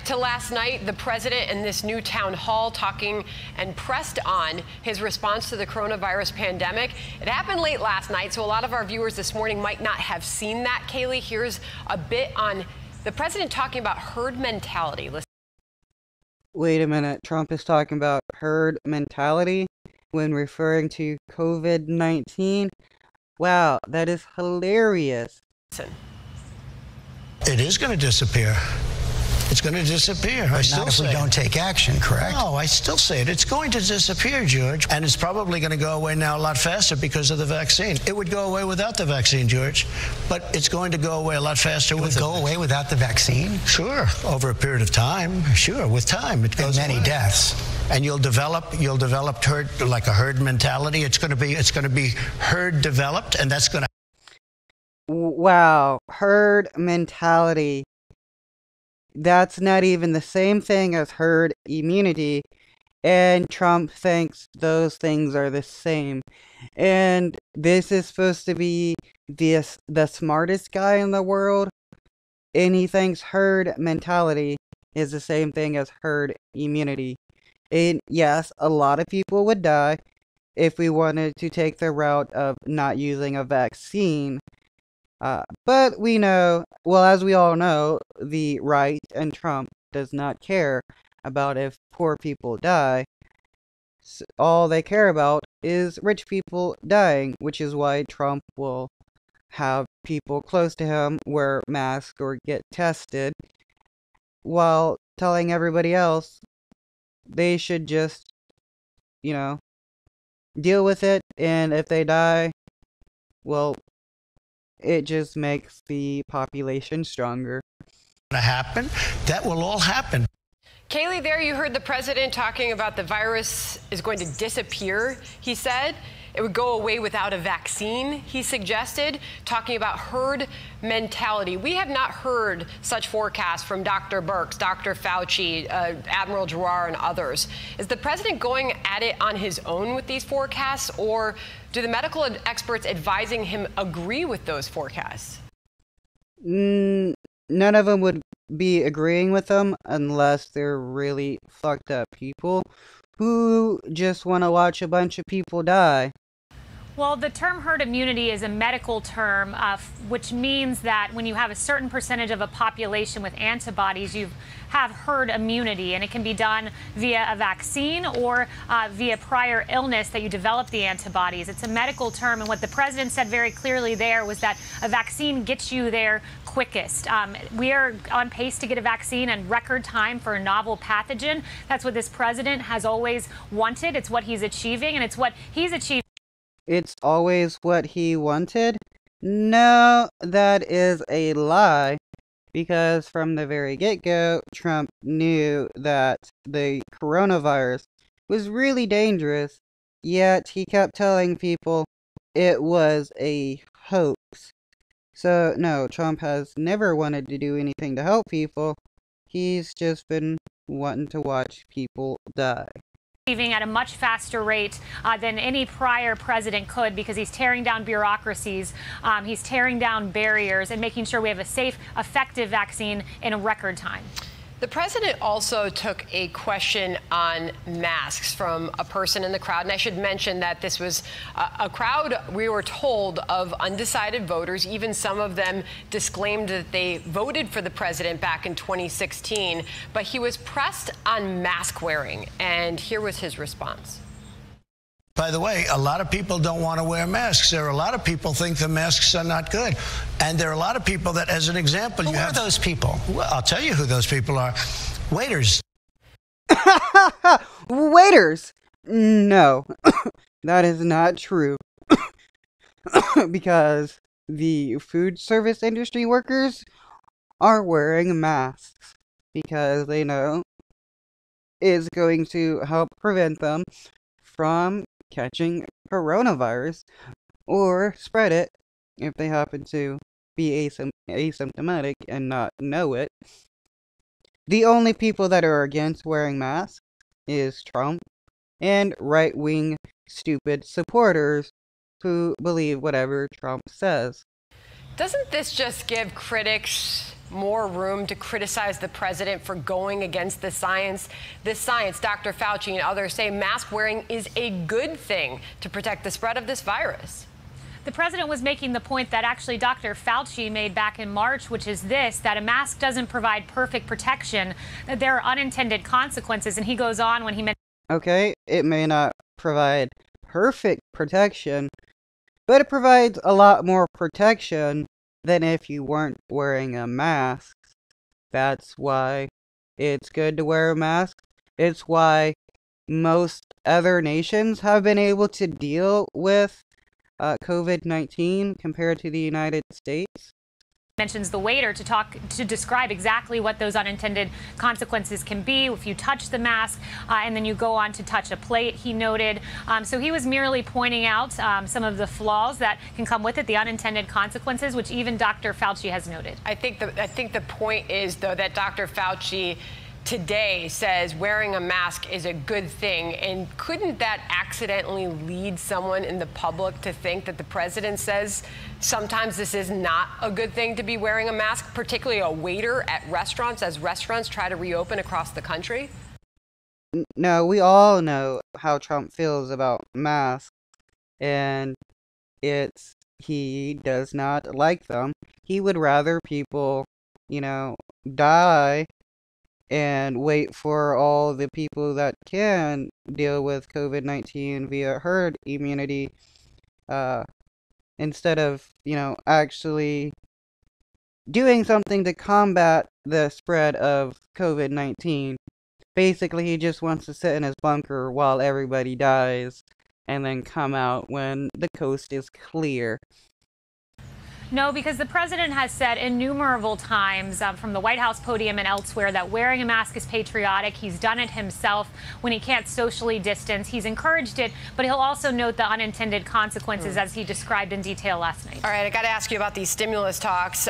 to last night, the president in this new town hall talking and pressed on his response to the coronavirus pandemic. It happened late last night, so a lot of our viewers this morning might not have seen that. Kaylee, here's a bit on the president talking about herd mentality. Listen. Wait a minute, Trump is talking about herd mentality when referring to COVID-19? Wow, that is hilarious. Listen. It is going to disappear. It's going to disappear. But not if we don't take action, correct? No, I still say it. It's going to disappear, George. And it's probably going to go away now a lot faster because of the vaccine. It would go away without the vaccine, George. But it's going to go away a lot faster with it. It would go away without the vaccine? Sure. Over a period of time. Sure. With time. It goes and many away. deaths. And you'll develop herd, like a herd mentality. It's going to be herd developed, and that's going to. Wow, herd mentality. That's not even the same thing as herd immunity, and Trump thinks those things are the same. And this is supposed to be the smartest guy in the world, and he thinks herd mentality is the same thing as herd immunity. And yes, a lot of people would die if we wanted to take the route of not using a vaccine. But we know, well, as we all know, the right and Trump does not care about if poor people die. All they care about is rich people dying, which is why Trump will have people close to him wear masks or get tested, while telling everybody else they should just, deal with it, and if they die, well, it just makes the population stronger. Happen. That will all happen. Kaylee, there you heard the president talking about the virus is going to disappear, he said. It would go away without a vaccine, he suggested, talking about herd mentality. We have not heard such forecasts from Dr. Birx, Dr. Fauci, Admiral Giroir, and others. Is the president going at it on his own with these forecasts, or do the medical experts advising him agree with those forecasts? None of them would be agreeing with them unless they're really fucked up people who just want to watch a bunch of people die. Well, the term herd immunity is a medical term, which means that when you have a certain percentage of a population with antibodies, you have herd immunity, and it can be done via a vaccine or via prior illness that you develop the antibodies. It's a medical term, and what the president said very clearly there was that a vaccine gets you there quickest. We are on pace to get a vaccine in record time for a novel pathogen. That's what this president has always wanted. It's what he's achieving, and it's what he's achieved. It's always what he wanted? No, that is a lie. Because from the very get-go, Trump knew that the coronavirus was really dangerous, yet he kept telling people it was a hoax. So, no, Trump has never wanted to do anything to help people. He's just been wanting to watch people die. At a much faster rate than any prior president could, because he's tearing down bureaucracies, he's tearing down barriers, and making sure we have a safe, effective vaccine in a record time. The president also took a question on masks from a person in the crowd. And I should mention that this was a crowd, we were told, of undecided voters. Even some of them disclaimed that they voted for the president back in 2016. But he was pressed on mask wearing. And here was his response. By the way, a lot of people don't want to wear masks. There are a lot of people think the masks are not good. And there are a lot of people that, as an example, Who are those people? Well, I'll tell you who those people are. Waiters. Waiters! No, that is not true. Because the food service industry workers are wearing masks because they know it's going to help prevent them from catching coronavirus or spread it if they happen to be asymptomatic and not know it. The only people that are against wearing masks is Trump and right-wing stupid supporters who believe whatever Trump says. Doesn't this just give critics more room to criticize the president for going against the science. This science, Dr. Fauci and others say mask wearing is a good thing to protect the spread of this virus. The president was making the point that actually Dr. Fauci made back in March, which is this, that a mask doesn't provide perfect protection, that there are unintended consequences. And he goes on when he mentioned. Okay, it may not provide perfect protection, but it provides a lot more protection than if you weren't wearing a mask. That's why it's good to wear a mask. It's why most other nations have been able to deal with COVID-19 compared to the United States. Mentions the waiter to describe exactly what those unintended consequences can be if you touch the mask and then you go on to touch a plate, he noted. So he was merely pointing out some of the flaws that can come with it, the unintended consequences, which even Dr. Fauci has noted. I think the point is, though, that Dr. Fauci today says wearing a mask is a good thing. And couldn't that accidentally lead someone in the public to think that the president says sometimes this is not a good thing to be wearing a mask, particularly a waiter at restaurants as restaurants try to reopen across the country? No, we all know how Trump feels about masks, and he does not like them. He would rather people, die and wait for all the people that can deal with COVID-19 via herd immunity, instead of, actually doing something to combat the spread of COVID-19. Basically, he just wants to sit in his bunker while everybody dies and then come out when the coast is clear. No, because the president has said innumerable times from the White House podium and elsewhere that wearing a mask is patriotic. He's done it himself when he can't socially distance. He's encouraged it, but he'll also note the unintended consequences as he described in detail last night. All right, I got to ask you about these stimulus talks.